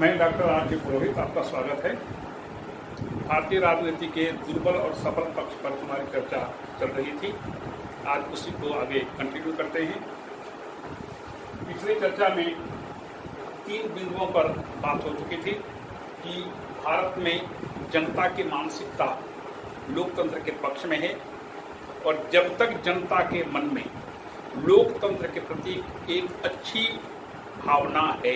मैं doctor R K. पुरोहित, आपका स्वागत है। भारतीय राजनीति के दुर्बल और सफल पक्ष पर हमारी चर्चा चल रही थी। आज उसी को आगे कंटिन्यू करते हैं। पिछली चर्चा में 3 बिंदुओं पर बात हो चुकी थी कि भारत में जनता की मानसिकता लोकतंत्र के पक्ष में है और जब तक जनता के मन में लोकतंत्र के प्रति एक अच्छी भावना है,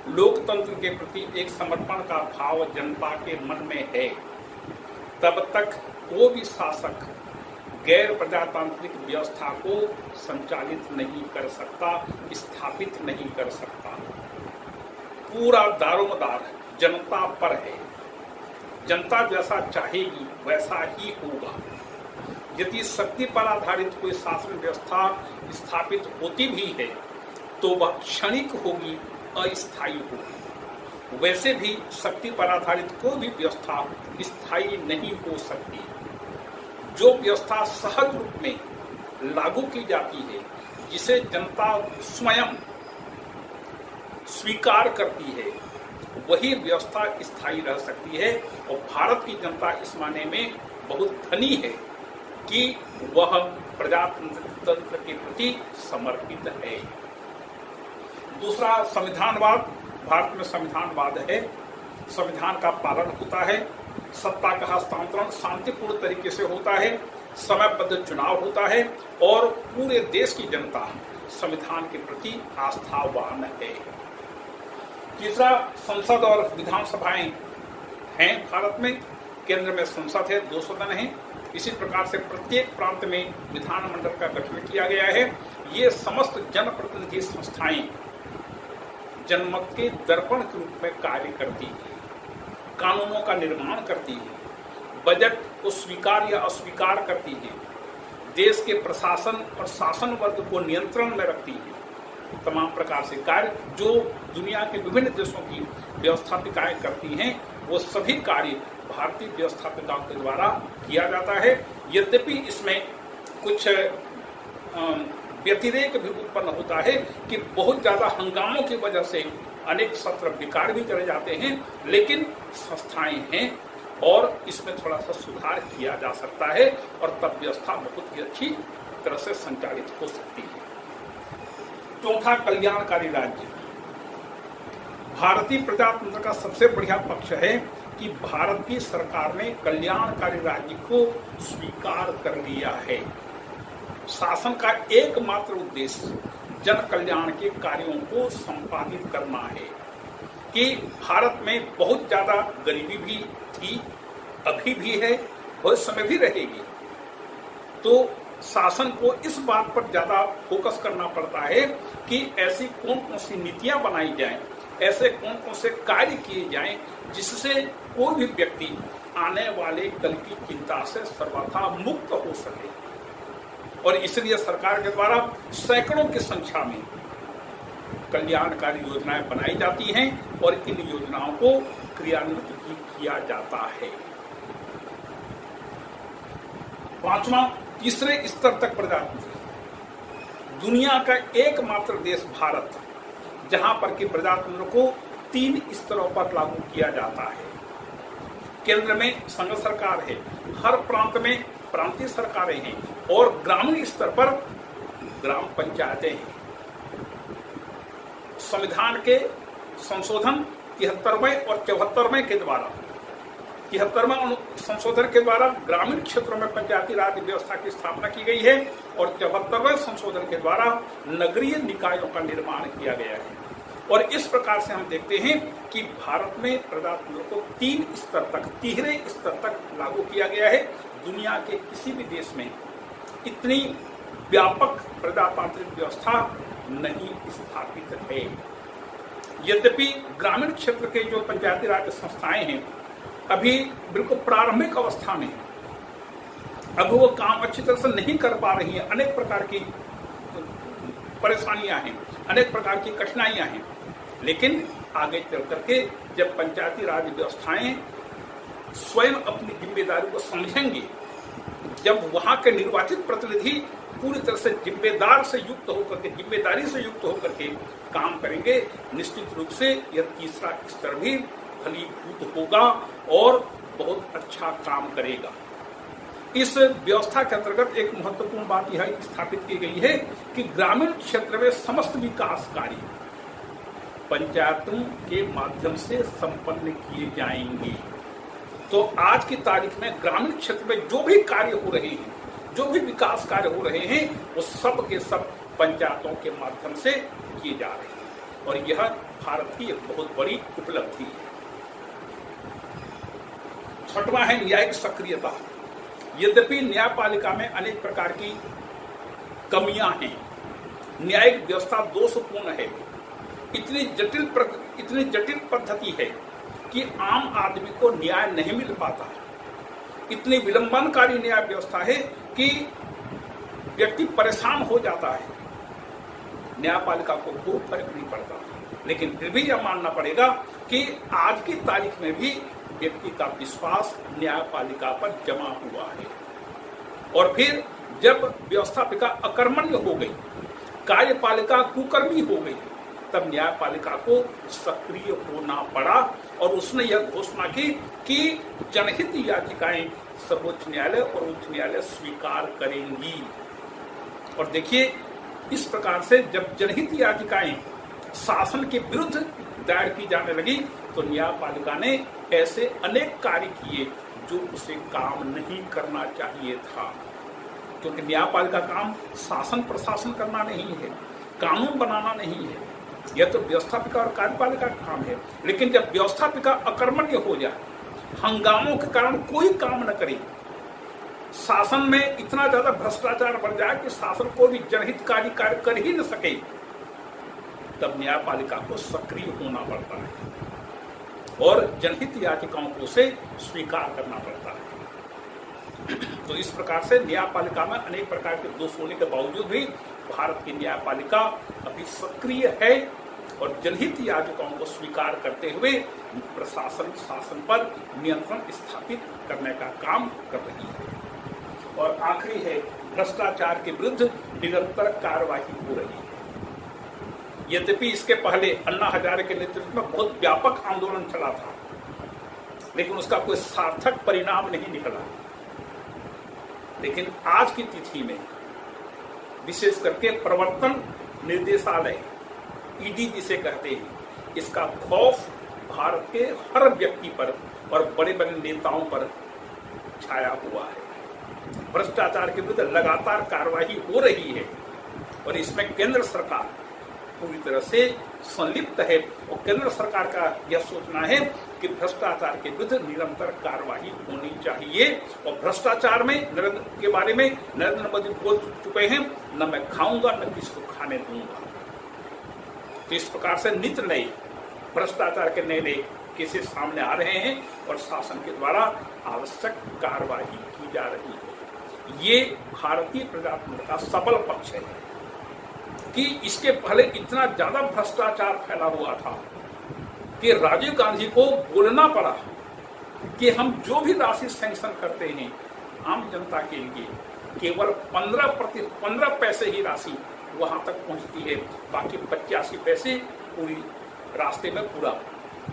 लोकतंत्र के प्रति एक समर्पण का भाव जनता के मन में है, तब तक कोई भी शासक गैर प्रजातांत्रिक व्यवस्था को संचालित नहीं कर सकता, स्थापित नहीं कर सकता। पूरा दारोमदार जनता पर है। जनता जैसा चाहेगी वैसा ही होगा। यदि शक्ति पर आधारित कोई शासन व्यवस्था स्थापित होती भी है तो वह क्षणिक होगी, अस्थायी होगी। वैसे भी शक्ति पर आधारित कोई भी व्यवस्था स्थायी नहीं हो सकती। जो व्यवस्था सहज रूप में लागू की जाती है, जिसे जनता स्वयं स्वीकार करती है, वही व्यवस्था स्थायी रह सकती है। और भारत की जनता इस मायने में बहुत धनी है कि वह प्रजातंत्र के प्रति समर्पित है। दूसरा, संविधानवाद। भारत में संविधानवाद है, संविधान का पालन होता है, सत्ता का हस्तांतरण शांतिपूर्ण तरीके से होता है, समयबद्ध चुनाव होता है और पूरे देश की जनता संविधान के प्रति आस्थावान है। तीसरा, संसद और विधानसभाएं हैं भारत में। केंद्र में संसद है, 2 सदन हैं। इसी प्रकार से प्रत्येक प्रांत में विधानमंडल का गठन किया गया है। ये समस्त जनप्रतिनिधि संस्थाएं जनमत के दर्पण के रूप में कार्य करती है, कानूनों का निर्माण करती है, बजट को स्वीकार या अस्वीकार करती है, देश के प्रशासन और शासन वर्ग को नियंत्रण में रखती है। तमाम प्रकार से कार्य जो दुनिया के विभिन्न देशों की व्यवस्थापिकाएं करती हैं, वो सभी कार्य भारतीय व्यवस्थापिकाओं के द्वारा किया जाता है। यद्यपि इसमें कुछ व्यतिरेक भी उत्पन्न होता है कि बहुत ज्यादा हंगामों की वजह से अनेक सत्र बेकार भी करे जाते हैं, लेकिन संस्थाएं हैं और इसमें थोड़ा सा सुधार किया जा सकता है और तब व्यवस्था बहुत ही अच्छी तरह से संचालित हो सकती है। चौथा, कल्याणकारी राज्य। भारतीय प्रजातंत्र का सबसे बढ़िया पक्ष है कि भारत की सरकार ने कल्याणकारी राज्य को स्वीकार कर लिया है। शासन का एकमात्र उद्देश्य जन कल्याण के कार्यों को संपादित करना है। कि भारत में बहुत ज्यादा गरीबी भी थी, अभी भी है, बहुत समय भी रहेगी। तो शासन को इस बात पर ज्यादा फोकस करना पड़ता है कि ऐसी कौन कौन सी नीतियां बनाई जाएं, ऐसे कौन कौन से कार्य किए जाएं जिससे कोई भी व्यक्ति आने वाले कल की चिंता से सर्वथा मुक्त हो सके। और इसलिए सरकार के द्वारा सैकड़ों की संख्या में कल्याणकारी योजनाएं बनाई जाती हैं और इन योजनाओं को क्रियान्वित भी किया जाता है। पांचवा, तीसरे स्तर तक प्रजातंत्र। दुनिया का एकमात्र देश भारत जहां पर कि प्रजातंत्र को 3 स्तरों पर लागू किया जाता है। केंद्र में संघ सरकार है, हर प्रांत में प्रांतीय सरकारें हैं और ग्रामीण स्तर पर ग्राम पंचायतें हैं। संविधान के संशोधन 73वें और 74वें के द्वारा, 73वें संशोधन के द्वारा ग्रामीण क्षेत्रों में पंचायती राज व्यवस्था की स्थापना की गई है और 74वें संशोधन के द्वारा नगरीय निकायों का निर्माण किया गया है। और इस प्रकार से हम देखते हैं कि भारत में प्रजातंत्र को 3 स्तर तक, तीसरे स्तर तक लागू किया गया है। दुनिया के किसी भी देश में इतनी व्यापक प्रजातांत्रिक व्यवस्था नहीं स्थापित है। यद्यपि ग्रामीण क्षेत्र के जो पंचायती राज संस्थाएं हैं अभी बिल्कुल प्रारंभिक अवस्था में है। अब वो काम अच्छी तरह से नहीं कर पा रही हैं, अनेक प्रकार की परेशानियां हैं, अनेक प्रकार की कठिनाइयां हैं। लेकिन आगे चल करके जब पंचायती राज व्यवस्थाएं स्वयं अपनी जिम्मेदारी को समझेंगे, जब वहां के निर्वाचित प्रतिनिधि पूरी तरह से जिम्मेदारी से युक्त होकर के काम करेंगे, निश्चित रूप से यह तीसरा स्तर भी फलीभूत होगा और बहुत अच्छा काम करेगा। इस व्यवस्था के अंतर्गत एक महत्वपूर्ण बात यह स्थापित की गई है कि ग्रामीण क्षेत्र में समस्त विकास कार्य पंचायतों के माध्यम से संपन्न किए जाएंगे। तो आज की तारीख में ग्रामीण क्षेत्र में जो भी कार्य हो रहे हैं, जो भी विकास कार्य हो रहे हैं, वो सब के सब पंचायतों के माध्यम से किए जा रहे हैं और यह भारत की एक बहुत बड़ी उपलब्धि है। छठवां है न्यायिक सक्रियता। यद्यपि न्यायपालिका में अनेक प्रकार की कमियां हैं, न्यायिक व्यवस्था दोषपूर्ण है, इतनी जटिल पद्धति है कि आम आदमी को न्याय नहीं मिल पाता, इतनी विलंबनकारी न्याय व्यवस्था है कि व्यक्ति परेशान हो जाता है। न्यायपालिका को कोई फर्क नहीं पड़ता, लेकिन फिर भी यह मानना पड़ेगा कि आज की तारीख में भी व्यक्ति का विश्वास न्यायपालिका पर जमा हुआ है। और फिर जब व्यवस्थापिका अकर्मण्य हो गई, कार्यपालिका कुकर्मी हो गई, तब न्यायपालिका को सक्रिय होना पड़ा और उसने यह घोषणा की कि जनहित याचिकाएं सर्वोच्च न्यायालय और उच्च न्यायालय स्वीकार करेंगी। और देखिए, इस प्रकार से जब जनहित याचिकाएं शासन के विरुद्ध दायर की जाने लगी तो न्यायपालिका ने ऐसे अनेक कार्य किए जो उसे काम नहीं करना चाहिए था, क्योंकि न्यायपालिका काम शासन प्रशासन करना नहीं है, कानून बनाना नहीं है, यह तो व्यवस्थापिका और कार्यपालिका का काम है। लेकिन जब व्यवस्थापिका अकर्मण्य हो जाए, हंगामों के कारण कोई काम न करे, शासन में इतना ज्यादा भ्रष्टाचार बढ़ जाए कि शासन को भी जनहितकारी कार्य कर ही न सके, तब न्यायपालिका को सक्रिय होना पड़ता है और जनहित याचिकाओं को उसे स्वीकार करना पड़ता है। तो इस प्रकार से न्यायपालिका में अनेक प्रकार के दोष होने के बावजूद भी भारत की न्यायपालिका अभी सक्रिय है और जनहित याचिकाओं को स्वीकार करते हुए प्रशासन शासन पर नियंत्रण स्थापित करने का काम कर रही है। और आखिरी है, भ्रष्टाचार के विरुद्ध निरंतर कार्रवाई हो रही है। यद्यपि इसके पहले अन्ना हजारे के नेतृत्व में बहुत व्यापक आंदोलन चला था, लेकिन उसका कोई सार्थक परिणाम नहीं निकला। लेकिन आज की तिथि में विशेष करके प्रवर्तन निर्देशालय, ईडी जिसे कहते हैं, इसका खौफ भारत के हर व्यक्ति पर और बड़े बड़े नेताओं पर छाया हुआ है। भ्रष्टाचार के विरुद्ध लगातार कार्रवाई हो रही है और इसमें केंद्र सरकार पूरी तरह से संलिप्त है और केंद्र सरकार का यह सोचना है कि भ्रष्टाचार के विरुद्ध निरंतर कार्रवाई होनी चाहिए। और भ्रष्टाचार में के बारे में नरेंद्र मोदी बोल चुके हैं, न मैं खाऊंगा न किसको खाने दूंगा। तो इस प्रकार से नित्य नए भ्रष्टाचार के नए केसेस सामने आ रहे हैं और शासन के द्वारा आवश्यक कार्रवाई की जा रही है। ये भारतीय प्रजातंत्र का सबल पक्ष है कि इसके पहले इतना ज्यादा भ्रष्टाचार फैला हुआ था कि राजीव गांधी को बोलना पड़ा कि हम जो भी राशि सैंक्शन करते हैं आम जनता के लिए, केवल 15 पैसे ही राशि वहां तक पहुंचती है, बाकी 85 पैसे पूरी रास्ते में पूरा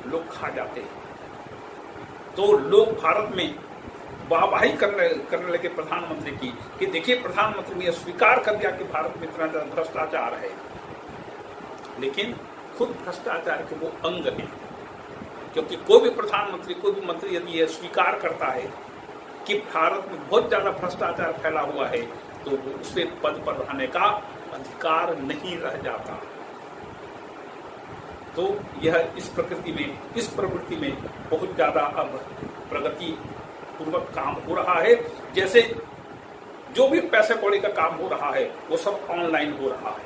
लोग खा जाते हैं। तो लोग भारत में वाहवाही करने लगे प्रधानमंत्री की कि देखिए, प्रधानमंत्री ने स्वीकार कर दिया कि भारत में इतना ज्यादा भ्रष्टाचार है, लेकिन खुद भ्रष्टाचार के वो अंग हैं। क्योंकि कोई भी प्रधानमंत्री, कोई भी मंत्री यदि यह स्वीकार करता है कि भारत में बहुत ज्यादा भ्रष्टाचार फैला हुआ है, तो वो उसे पद पर रहने का अधिकार नहीं रह जाता। तो यह इस प्रवृत्ति में बहुत ज्यादा अब प्रगति पूर्वक काम हो रहा है। जैसे जो भी पैसे कौड़ी का काम हो रहा है वो सब ऑनलाइन हो रहा है,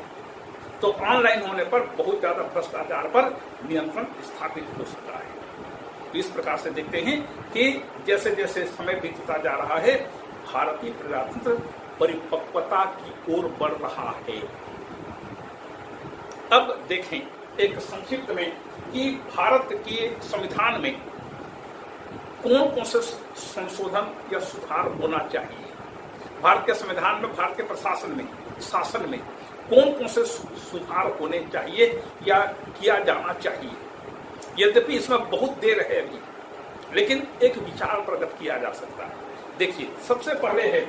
तो ऑनलाइन होने पर बहुत ज्यादा भ्रष्टाचार पर नियंत्रण स्थापित हो सकता है। तो इस प्रकार से देखते हैं कि जैसे जैसे समय बीतता जा रहा है, भारतीय प्रजातंत्र परिपक्वता की ओर बढ़ रहा है। अब देखें एक संक्षिप्त में कि भारत के संविधान में कौन कौन से संशोधन या सुधार होना चाहिए। भारत के संविधान में, भारत के प्रशासन में, शासन में कौन कौन से सुधार होने चाहिए या किया जाना चाहिए। यद्यपि इसमें बहुत देर है अभी, लेकिन एक विचार प्रकट किया जा सकता है। देखिए, सबसे पहले है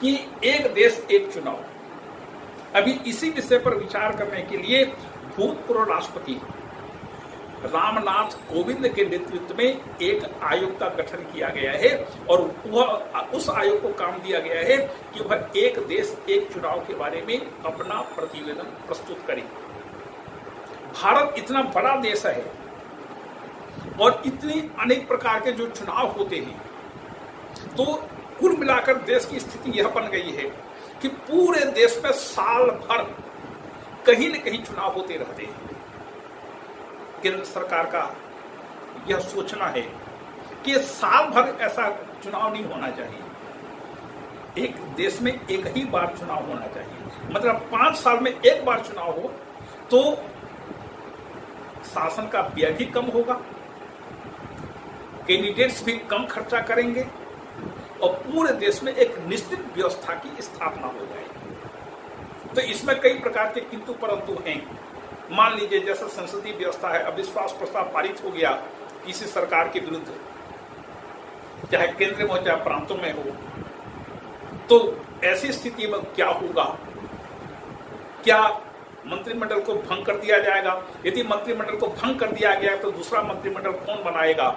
कि एक देश एक चुनाव। अभी इसी विषय पर विचार करने के लिए भूतपूर्व राष्ट्रपति रामनाथ कोविंद के नेतृत्व में एक आयोग का गठन किया गया है और वह उस आयोग को काम दिया गया है कि वह एक देश एक चुनाव के बारे में अपना प्रतिवेदन प्रस्तुत करे। भारत इतना बड़ा देश है और इतनी अनेक प्रकार के जो चुनाव होते हैं, तो कुल मिलाकर देश की स्थिति यह बन गई है कि पूरे देश में साल भर कहीं न कहीं चुनाव होते रहते हैं। केंद्र सरकार का यह सोचना है कि साल भर ऐसा चुनाव नहीं होना चाहिए। एक देश में एक ही बार चुनाव होना चाहिए, मतलब 5 साल में एक बार चुनाव हो तो शासन का व्यय भी कम होगा, कैंडिडेट्स भी कम खर्चा करेंगे और पूरे देश में एक निश्चित व्यवस्था की स्थापना हो जाएगी। तो इसमें कई प्रकार के किंतु परंतु हैं। मान लीजिए जैसा संसदीय व्यवस्था है, अविश्वास प्रस्ताव पारित हो गया किसी सरकार के विरुद्ध, चाहे केंद्र में हो चाहे प्रांतों में हो, तो ऐसी स्थिति में क्या होगा? क्या मंत्रिमंडल को भंग कर दिया जाएगा? यदि मंत्रिमंडल को भंग कर दिया गया तो दूसरा मंत्रिमंडल कौन बनाएगा?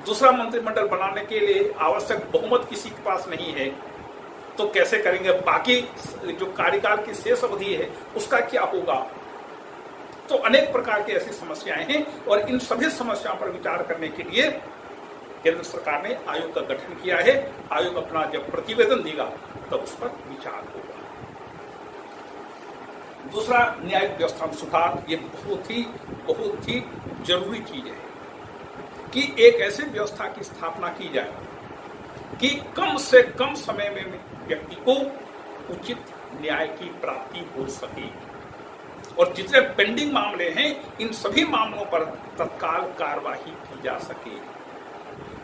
दूसरा मंत्रिमंडल बनाने के लिए आवश्यक बहुमत किसी के पास नहीं है, तो कैसे करेंगे? बाकी जो कार्यकाल की शेष अवधि है उसका क्या होगा? तो अनेक प्रकार की ऐसी समस्याएं हैं और इन सभी समस्याओं पर विचार करने के लिए केंद्र सरकार ने आयोग का गठन किया है। आयोग अपना जब प्रतिवेदन देगा तब उस पर विचार होगा। दूसरा, न्यायिक व्यवस्था में सुधार। ये बहुत ही जरूरी चीज है कि एक ऐसी व्यवस्था की स्थापना की जाए कि कम से कम समय में व्यक्ति को उचित न्याय की प्राप्ति हो सके और जितने पेंडिंग मामले हैं इन सभी मामलों पर तत्काल कार्रवाई की जा सके।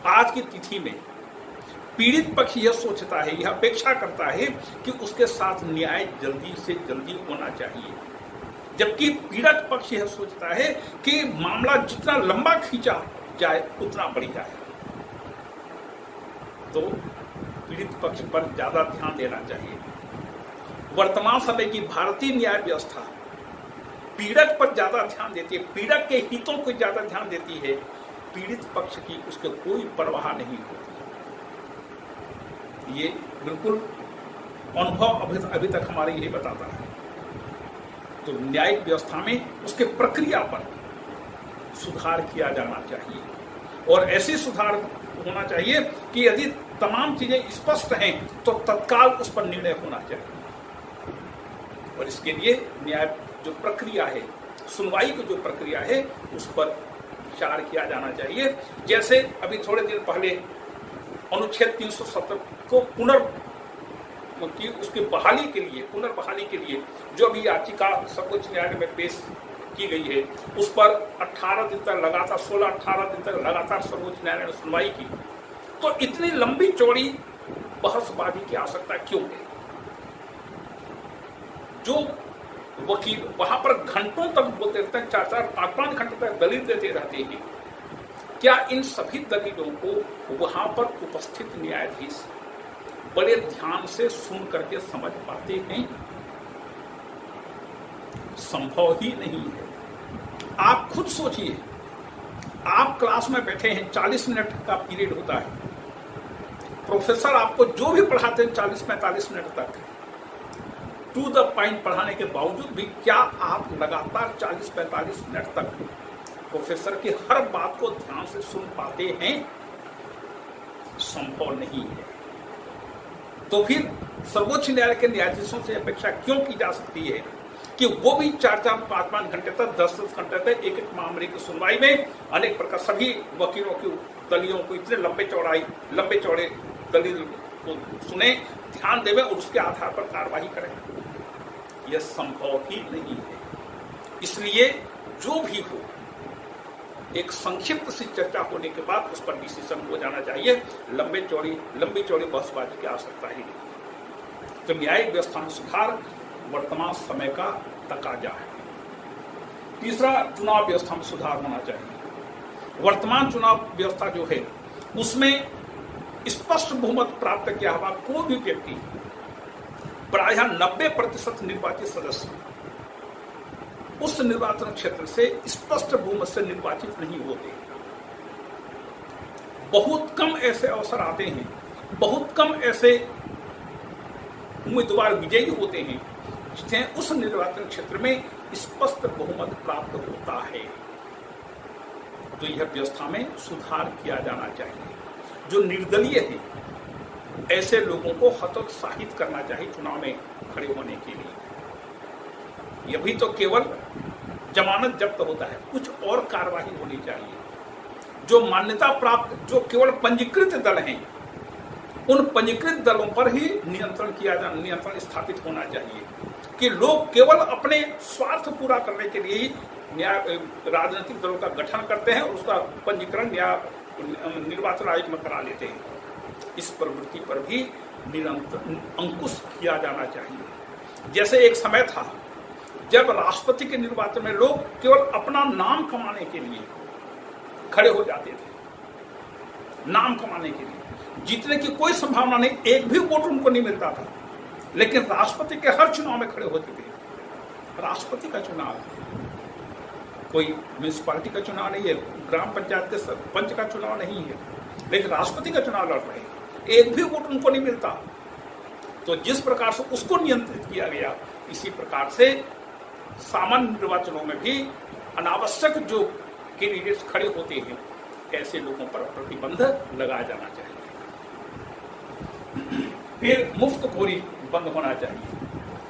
आज की तिथि में पीड़ित पक्ष यह सोचता है, यह अपेक्षा करता है कि उसके साथ न्याय जल्दी से जल्दी होना चाहिए, जबकि पीड़ित पक्ष यह सोचता है कि मामला जितना लंबा खींचा जाए उतना बढ़ जाए। तो पीड़ित पक्ष पर ज्यादा ध्यान देना चाहिए। वर्तमान समय की भारतीय न्याय व्यवस्था पीड़ित पर ज्यादा ध्यान देती है, पीड़ित के हितों को ज्यादा ध्यान देती है, पीड़ित पक्ष की उसके कोई परवाह नहीं होती। ये बिल्कुल अनुभव अभी तक हमारे यही बताता है। तो न्यायिक व्यवस्था में उसके प्रक्रिया पर सुधार किया जाना चाहिए और ऐसे सुधार होना चाहिए कि यदि तमाम चीजें स्पष्ट हैं तो तत्काल उस पर निर्णय होना चाहिए। और इसके लिए न्याय जो प्रक्रिया है, सुनवाई की जो प्रक्रिया है, उस पर विचार किया जाना चाहिए। जैसे अभी थोड़े दिन पहले अनुच्छेद 370 को उसकी बहाली के लिए, पुनर्बहाली के लिए जो अभी याचिका सर्वोच्च न्यायालय में पेश की गई है, उस पर 18 दिन तक लगातार 16-18 दिन तक लगातार सर्वोच्च न्यायालय ने सुनवाई की। तो इतनी लंबी चौड़ी बहसबाजी की आवश्यकता क्यों है? जो वकील वहां पर घंटों तक बोलते रहते हैं, 4-4, 5-5 घंटे तक दलील देते रहते हैं, क्या इन सभी दलीलों को वहां पर उपस्थित न्यायाधीश बड़े ध्यान से सुन करके समझ पाते हैं? संभव ही नहीं है। आप खुद सोचिए, आप क्लास में बैठे हैं, 40 मिनट का पीरियड होता है, प्रोफेसर आपको जो भी पढ़ाते हैं 40-45 मिनट तक टू द पॉइंट पढ़ाने के बावजूद भी क्या आप लगातार 40-45 मिनट तक प्रोफेसर की हर बात को ध्यान से सुन पाते हैं? संभव नहीं है। तो फिर सर्वोच्च न्यायालय के न्यायाधीशों से अपेक्षा क्यों की जा सकती है कि वो भी 4-4, 5-5 घंटे तक, 10-10 घंटे तक एक मामले की सुनवाई में अनेक प्रकार सभी वकीलों की दलीलों को इतने लंबे चौड़े दलील को सुने, ध्यान देवे और उसके आधार पर कार्रवाई करें? यह संभव ही नहीं है। इसलिए जो भी हो, एक संक्षिप्त सी चर्चा होने के बाद उस पर डिसीजन हो जाना चाहिए। लंबी चौड़ी बहसबाजी की आवश्यकता ही नहीं। तो न्यायिक व्यवस्था में सुधार वर्तमान समय का तकाजा है। तीसरा, चुनाव व्यवस्था में सुधार होना चाहिए। वर्तमान चुनाव व्यवस्था जो है उसमें स्पष्ट बहुमत प्राप्त किया हुआ कोई भी व्यक्ति, प्रायः 90% निर्वाचित सदस्य उस निर्वाचन क्षेत्र से स्पष्ट बहुमत से निर्वाचित नहीं होते। बहुत कम ऐसे अवसर आते हैं, बहुत कम ऐसे उम्मीदवार विजयी होते हैं जिन्हें उस निर्वाचन क्षेत्र में स्पष्ट बहुमत प्राप्त होता है। तो यह व्यवस्था में सुधार किया जाना चाहिए। जो निर्दलीय हैं, ऐसे लोगों को हतोत्साहित करना चाहिए चुनाव में खड़े होने के लिए। यह भी तो केवल जमानत जब्त होता है, कुछ और कार्रवाई होनी चाहिए। जो मान्यता प्राप्त, जो केवल पंजीकृत दल हैं, उन पंजीकृत दलों पर ही नियंत्रण स्थापित होना चाहिए कि लोग केवल अपने स्वार्थ पूरा करने के लिए ही राजनीतिक दलों का गठन करते हैं और उसका पंजीकरण निर्वाचन आयोग में करा लेते हैं। इस प्रवृत्ति पर भी निरंतर अंकुश किया जाना चाहिए। जैसे एक समय था जब राष्ट्रपति के निर्वाचन में लोग केवल अपना नाम कमाने के लिए खड़े हो जाते थे, नाम कमाने के लिए, जीतने की कोई संभावना नहीं, एक भी वोट उनको नहीं मिलता था, लेकिन राष्ट्रपति के हर चुनाव में खड़े होते थे। राष्ट्रपति का चुनाव कोई म्यूनिसिपालिटी का चुनाव नहीं है, ग्राम पंचायत के सरपंच का चुनाव नहीं है, लेकिन राष्ट्रपति का चुनाव लड़ रहे हैं, एक भी वोट उनको नहीं मिलता। तो जिस प्रकार से उसको नियंत्रित किया गया, इसी प्रकार से सामान्य निर्वाचनों में भी अनावश्यक जो कैंडिडेट्स खड़े होते हैं, ऐसे लोगों पर प्रतिबंध लगाया जाना चाहिए। फिर मुफ्तखोरी बंद होना चाहिए।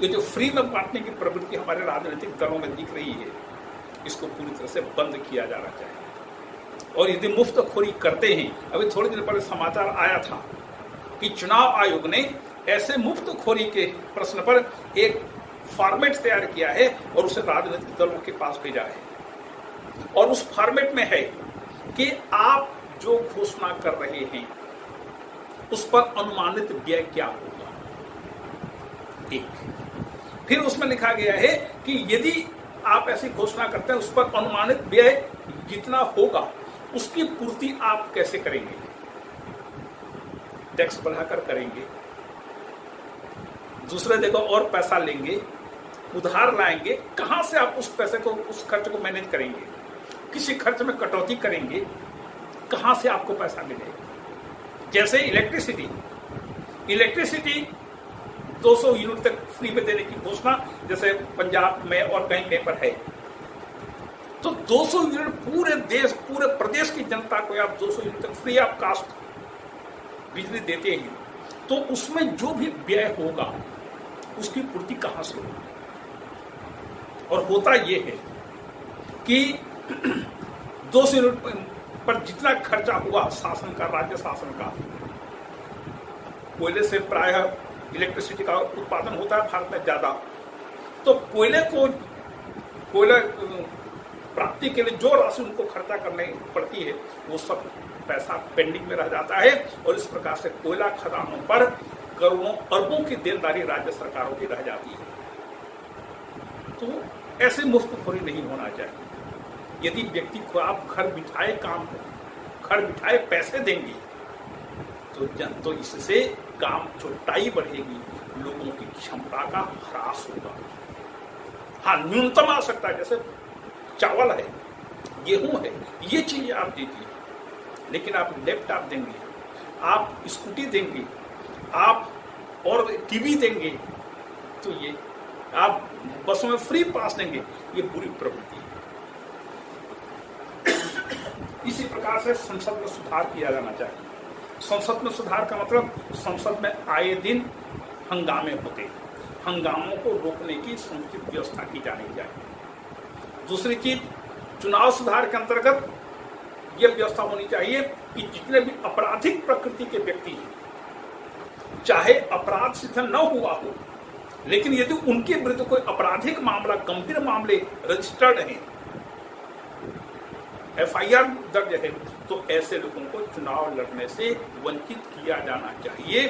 ये जो फ्री में बांटने की प्रवृत्ति हमारे राजनीतिक दलों में दिख रही है, इसको पूरी तरह से बंद किया जाना चाहिए। और यदि मुफ्तखोरी करते हैं, अभी थोड़े दिन पहले समाचार आया था कि चुनाव आयोग ने ऐसे मुफ्तखोरी के प्रश्न पर एक फॉर्मेट तैयार किया है और उसे राजनीतिक दलों के पास भेजा है। और उस फॉर्मेट में है कि आप जो घोषणा कर रहे हैं उस पर अनुमानित व्यय क्या होगा। एक फिर उसमें लिखा गया है कि यदि आप ऐसी घोषणा करते हैं, उस पर अनुमानित व्यय जितना होगा उसकी पूर्ति आप कैसे करेंगे। टैक्स बढ़ाकर करेंगे, दूसरे जगह और पैसा लेंगे, उधार लाएंगे, कहां से आप उस पैसे को, उस खर्च को मैनेज करेंगे, किसी खर्च में कटौती करेंगे, कहां से आपको पैसा मिलेगा। जैसे इलेक्ट्रिसिटी 200 यूनिट तक फ्री में देने की घोषणा जैसे पंजाब में और कहीं पर है, तो 200 यूनिट पूरे प्रदेश की जनता को आप 200 यूनिट तक फ्री ऑफ कास्ट बिजली देते हैं, तो उसमें जो भी व्यय होगा उसकी पूर्ति कहां से होगी। और होता यह है कि 200 यूनिट पर जितना खर्चा हुआ शासन का, राज्य शासन का, कोयले से प्रायः इलेक्ट्रिसिटी का उत्पादन होता है भारत में ज्यादा, तो कोयला प्राप्ति के लिए जो राशि उनको खर्चा करनी पड़ती है वो सब पैसा पेंडिंग में रह जाता है और इस प्रकार से कोयला खदानों पर करोड़ों अरबों की देनदारी राज्य सरकारों की रह जाती है। तो ऐसे मुफ्तखोरी नहीं होना चाहिए। यदि व्यक्ति को आप घर बिठाए काम, घर बिठाए पैसे देंगे तो इससे काम चौटाई बढ़ेगी, लोगों की क्षमता का ह्रास होगा। हाँ, न्यूनतम आवश्यकता है, जैसे चावल है, गेहूं है, ये चीजें आप दीजिए, लेकिन आप लैपटॉप देंगे, आप स्कूटी देंगे, आप और टीवी देंगे, तो ये आप बसों में फ्री पास देंगे, ये बुरी प्रवृत्ति है। इसी प्रकार से संसद में सुधार किया जाना चाहिए। संसद में सुधार का मतलब संसद में आए दिन हंगामे होते हैं, हंगामों को रोकने की समुचित व्यवस्था की जानी चाहिए। दूसरी चीज, चुनाव सुधार के अंतर्गत यह व्यवस्था होनी चाहिए कि जितने भी आपराधिक प्रकृति के व्यक्ति हैं, चाहे अपराध सिद्ध न हुआ हो, लेकिन यदि उनके विरुद्ध कोई आपराधिक मामला, गंभीर मामले रजिस्टर्ड हैं, FIR दर्ज है, तो ऐसे लोगों को चुनाव लड़ने से वंचित किया जाना चाहिए,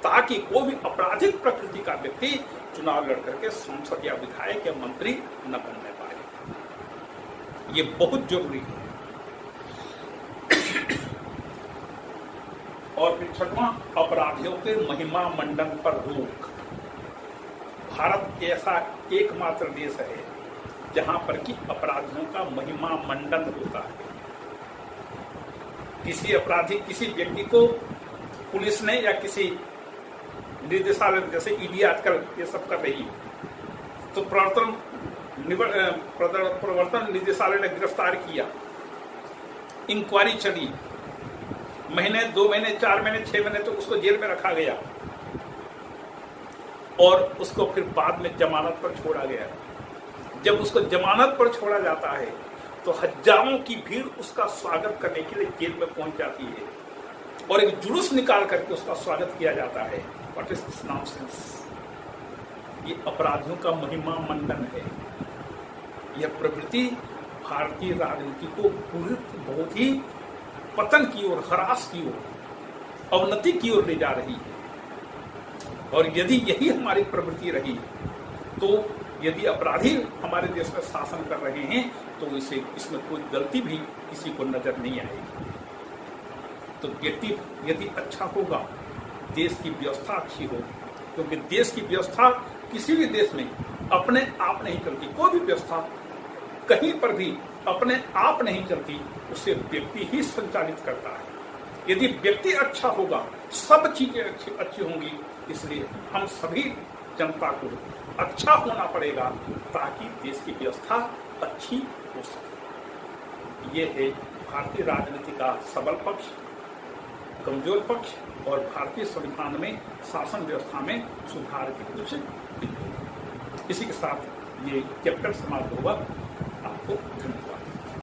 ताकि कोई भी आपराधिक प्रकृति का व्यक्ति चुनाव लड़ करके सांसद या विधायक या मंत्री न बनने पाए। ये बहुत जरूरी है। और फिर छठवां, अपराधियों के महिमा मंडन पर रोक। भारत ऐसा एकमात्र देश है जहां पर कि अपराधियों का महिमा मंडन होता है। किसी अपराधी, किसी व्यक्ति को पुलिस ने या किसी निर्देशालय, जैसे ईडी आजकल ये सब कर रही है, तो प्रवर्तन निदेशालय ने गिरफ्तार किया, इंक्वायरी चली, महीने, 2 महीने, 4 महीने, 6 महीने तो उसको जेल में रखा गया और उसको फिर बाद में जमानत पर छोड़ा गया। जब उसको जमानत पर छोड़ा जाता है तो हजारों की भीड़ उसका स्वागत करने के लिए जेल में पहुंच जाती है और एक जुलूस निकाल करके उसका स्वागत किया जाता है। What is this nonsense? ये अपराधियों का महिमा मंडन है। यह प्रवृत्ति भारतीय राजनीति को बहुत ही पतन की ओर, ह्रास की ओर, अवनति की ओर ले जा रही है। और यदि यही हमारी प्रवृत्ति रही तो यदि अपराधी हमारे देश में शासन कर रहे हैं तो इसमें कोई गलती भी किसी को नजर नहीं आएगी। तो व्यक्ति यदि अच्छा होगा, देश की व्यवस्था अच्छी होगी, क्योंकि देश की व्यवस्था किसी भी देश में अपने आप नहीं चलती। कोई भी व्यवस्था कहीं पर भी अपने आप नहीं चलती, उसे व्यक्ति ही संचालित करता है। यदि व्यक्ति अच्छा होगा, सब चीजें अच्छी होंगी। इसलिए हम सभी जनता को अच्छा होना पड़ेगा ताकि देश की व्यवस्था अच्छी हो सके। ये है भारतीय राजनीति का सबल पक्ष, कमजोर पक्ष और भारतीय संविधान में शासन व्यवस्था में सुधार के कुछ बिंदु। इसी के साथ ये चैप्टर समाप्त हुआ। आपको धन्यवाद।